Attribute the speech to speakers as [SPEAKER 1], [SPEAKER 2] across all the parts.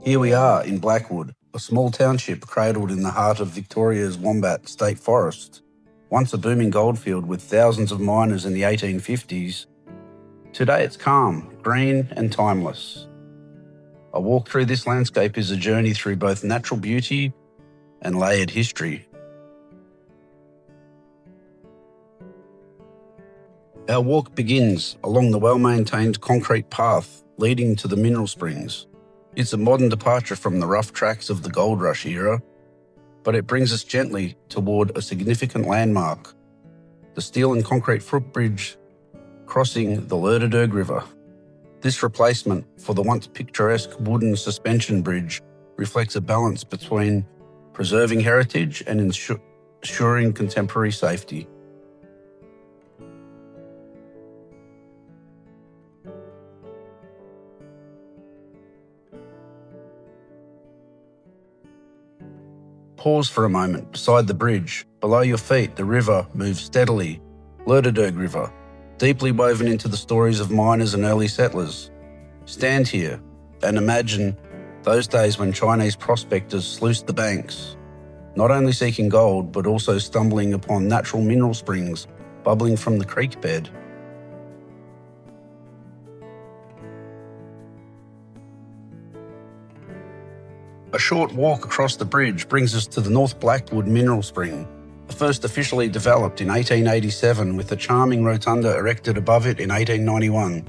[SPEAKER 1] Here we are in Blackwood, a small township cradled in the heart of Victoria's Wombat State Forest. Once a booming goldfield with thousands of miners in the 1850s, today it's calm, green and timeless. A walk through this landscape is a journey through both natural beauty and layered history. Our walk begins along the well-maintained concrete path leading to the mineral springs. It's a modern departure from the rough tracks of the gold rush era, but it brings us gently toward a significant landmark, the steel and concrete footbridge crossing the Lerderderg River. This replacement for the once picturesque wooden suspension bridge reflects a balance between preserving heritage and ensuring contemporary safety. Pause for a moment beside the bridge. Below your feet, the river moves steadily. Lerderderg River, deeply woven into the stories of miners and early settlers. Stand here and imagine those days when Chinese prospectors sluiced the banks, not only seeking gold, but also stumbling upon natural mineral springs bubbling from the creek bed. A short walk across the bridge brings us to the North Blackwood Mineral Spring, the first officially developed in 1887 with a charming rotunda erected above it in 1891.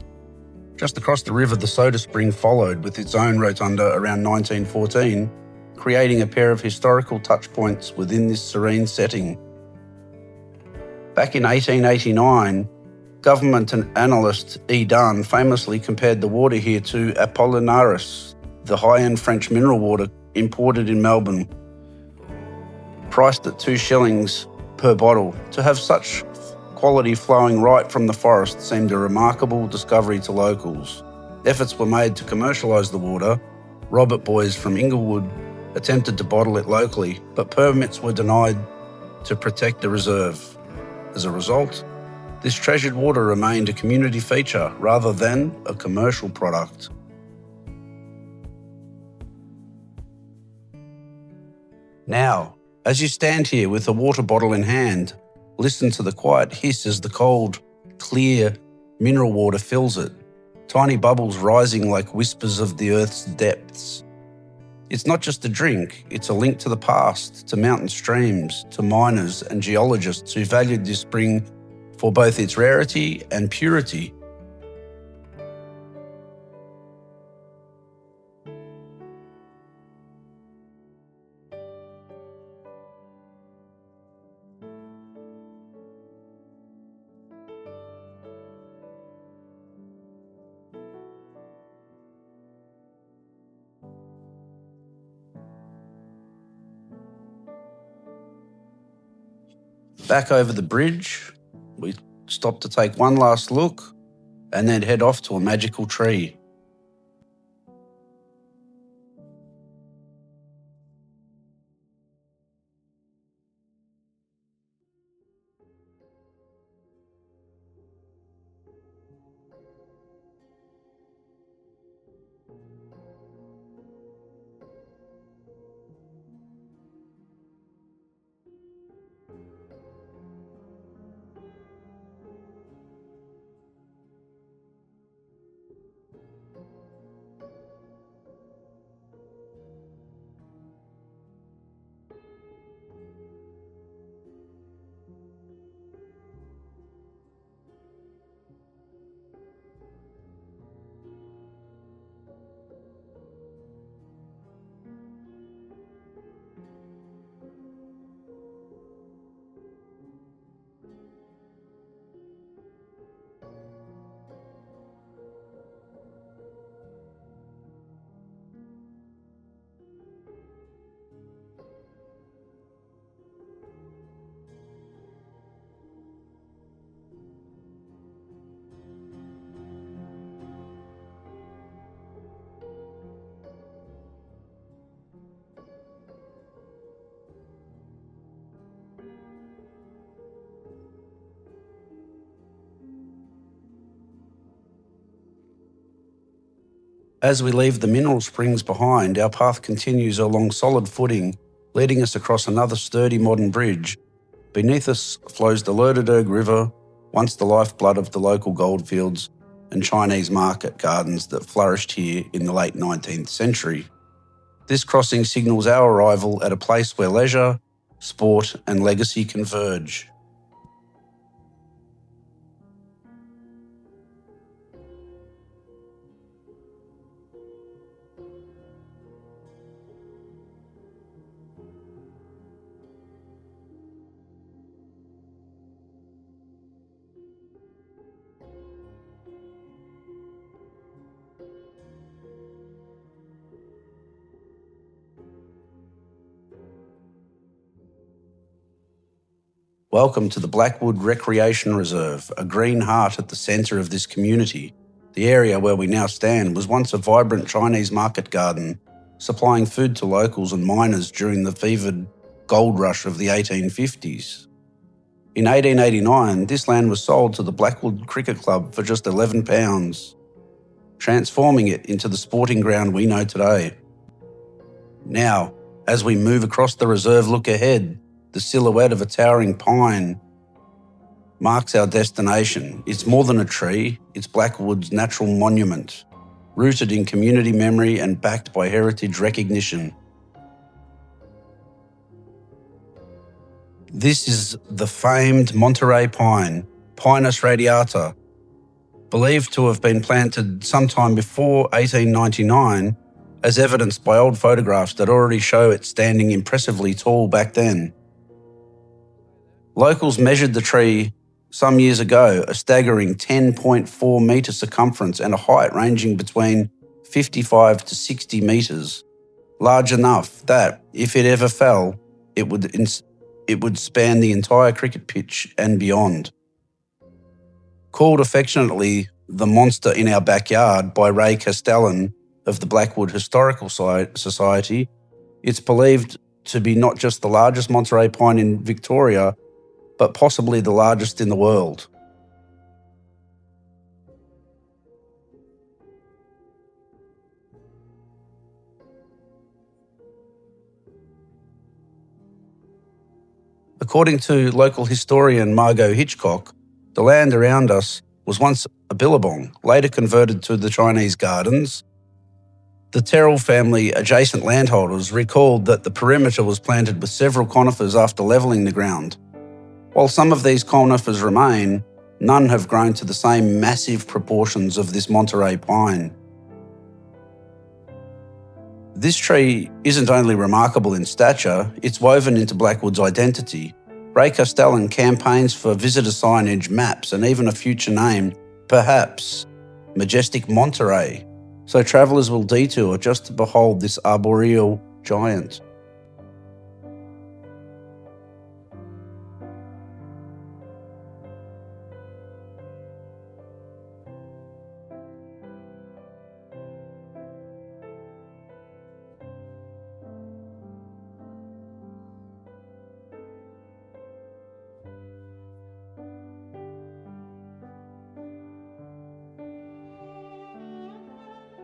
[SPEAKER 1] Just across the river, the Soda Spring followed with its own rotunda around 1914, creating a pair of historical touchpoints within this serene setting. Back in 1889, government analyst E. Dunn famously compared the water here to Apollinaris, the high-end French mineral water imported in Melbourne, priced at 2 shillings per bottle. To have such quality flowing right from the forest seemed a remarkable discovery to locals. Efforts were made to commercialise the water. Robert Boys from Inglewood attempted to bottle it locally, but permits were denied to protect the reserve. As a result, this treasured water remained a community feature rather than a commercial product. Now, as you stand here with a water bottle in hand, listen to the quiet hiss as the cold, clear mineral water fills it, tiny bubbles rising like whispers of the earth's depths. It's not just a drink, it's a link to the past, to mountain streams, to miners and geologists who valued this spring for both its rarity and purity. Back over the bridge, we stop to take one last look and then head off to a magical tree. As we leave the mineral springs behind, our path continues along solid footing, leading us across another sturdy modern bridge. Beneath us flows the Lerderderg River, once the lifeblood of the local goldfields and Chinese market gardens that flourished here in the late 19th century. This crossing signals our arrival at a place where leisure, sport and legacy converge. Welcome to the Blackwood Recreation Reserve, a green heart at the centre of this community. The area where we now stand was once a vibrant Chinese market garden, supplying food to locals and miners during the fevered gold rush of the 1850s. In 1889, this land was sold to the Blackwood Cricket Club for just £11, transforming it into the sporting ground we know today. Now, as we move across the reserve, look ahead. The silhouette of a towering pine marks our destination. It's more than a tree, it's Blackwood's natural monument, rooted in community memory and backed by heritage recognition. This is the famed Monterey Pine, Pinus radiata, believed to have been planted sometime before 1899, as evidenced by old photographs that already show it standing impressively tall back then. Locals measured the tree some years ago, a staggering 10.4 metre circumference and a height ranging between 55 to 60 metres, large enough that, if it ever fell, it would span the entire cricket pitch and beyond. Called affectionately the monster in our backyard by Ray Castellan of the Blackwood Historical Society, it's believed to be not just the largest Monterey pine in Victoria, but possibly the largest in the world. According to local historian Margot Hitchcock, the land around us was once a billabong, later converted to the Chinese gardens. The Terrell family adjacent landholders recalled that the perimeter was planted with several conifers after levelling the ground. While some of these conifers remain, none have grown to the same massive proportions of this Monterey pine. This tree isn't only remarkable in stature, it's woven into Blackwood's identity. Ray Castellan campaigns for visitor signage, maps and even a future name, perhaps Majestic Monterey, so travellers will detour just to behold this arboreal giant.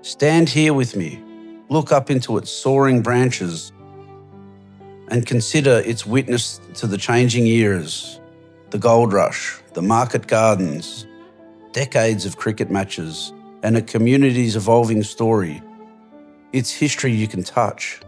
[SPEAKER 1] Stand here with me, look up into its soaring branches and consider its witness to the changing eras, the gold rush, the market gardens, decades of cricket matches, and a community's evolving story. It's history you can touch.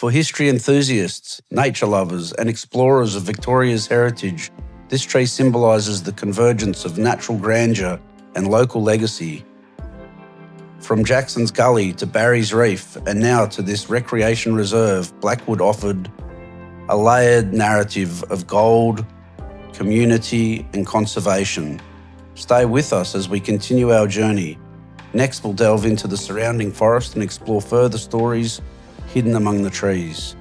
[SPEAKER 1] For history enthusiasts, nature lovers, and explorers of Victoria's heritage, this tree symbolises the convergence of natural grandeur and local legacy. From Jackson's Gully to Barry's Reef, and now to this recreation reserve, Blackwood offered a layered narrative of gold, community, and conservation. Stay with us as we continue our journey. Next, we'll delve into the surrounding forest and explore further stories hidden among the trees.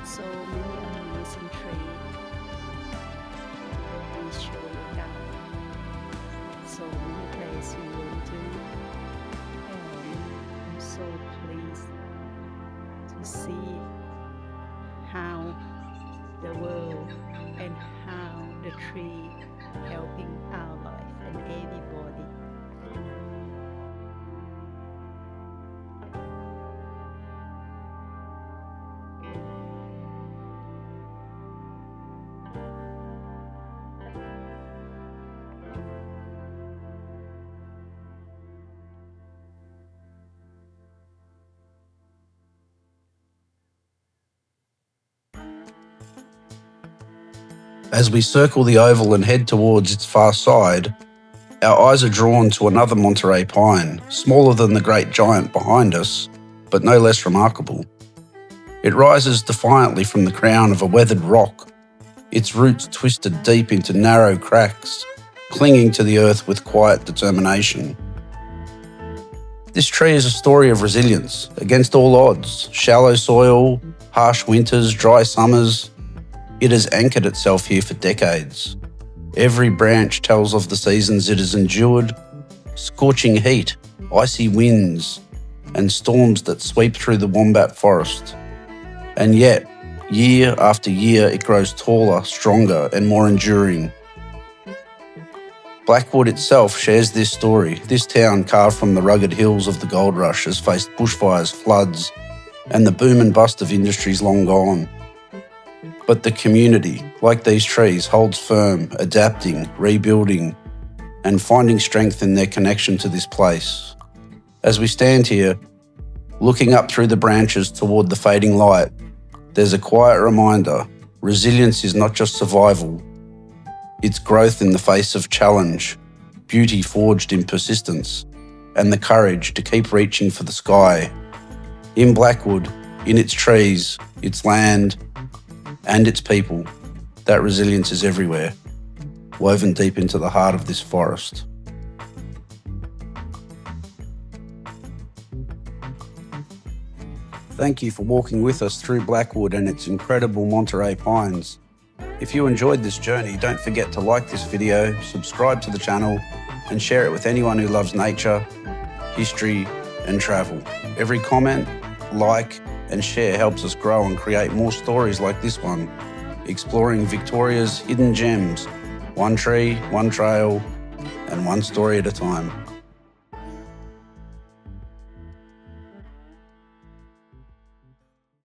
[SPEAKER 2] So many amazing trees. We show you guys so many places we went to, and I'm so pleased to see how the world and how the tree helping our life and everybody.
[SPEAKER 1] As we circle the oval and head towards its far side, our eyes are drawn to another Monterey Pine, smaller than the great giant behind us, but no less remarkable. It rises defiantly from the crown of a weathered rock, its roots twisted deep into narrow cracks, clinging to the earth with quiet determination. This tree is a story of resilience against all odds, shallow soil, harsh winters, dry summers. It has anchored itself here for decades. Every branch tells of the seasons it has endured, scorching heat, icy winds, and storms that sweep through the Wombat Forest. And yet, year after year, it grows taller, stronger, and more enduring. Blackwood itself shares this story. This town, carved from the rugged hills of the gold rush, has faced bushfires, floods, and the boom and bust of industries long gone. But the community, like these trees, holds firm, adapting, rebuilding, and finding strength in their connection to this place. As we stand here, looking up through the branches toward the fading light, there's a quiet reminder: resilience is not just survival, it's growth in the face of challenge, beauty forged in persistence, and the courage to keep reaching for the sky. In Blackwood, in its trees, its land, and its people, that resilience is everywhere, woven deep into the heart of this forest. Thank you for walking with us through Blackwood and its incredible Monterey pines. If you enjoyed this journey, don't forget to like this video, subscribe to the channel, and share it with anyone who loves nature, history, and travel. Every comment, like, and share helps us grow and create more stories like this one, exploring Victoria's hidden gems, one tree, one trail, and one story at a time.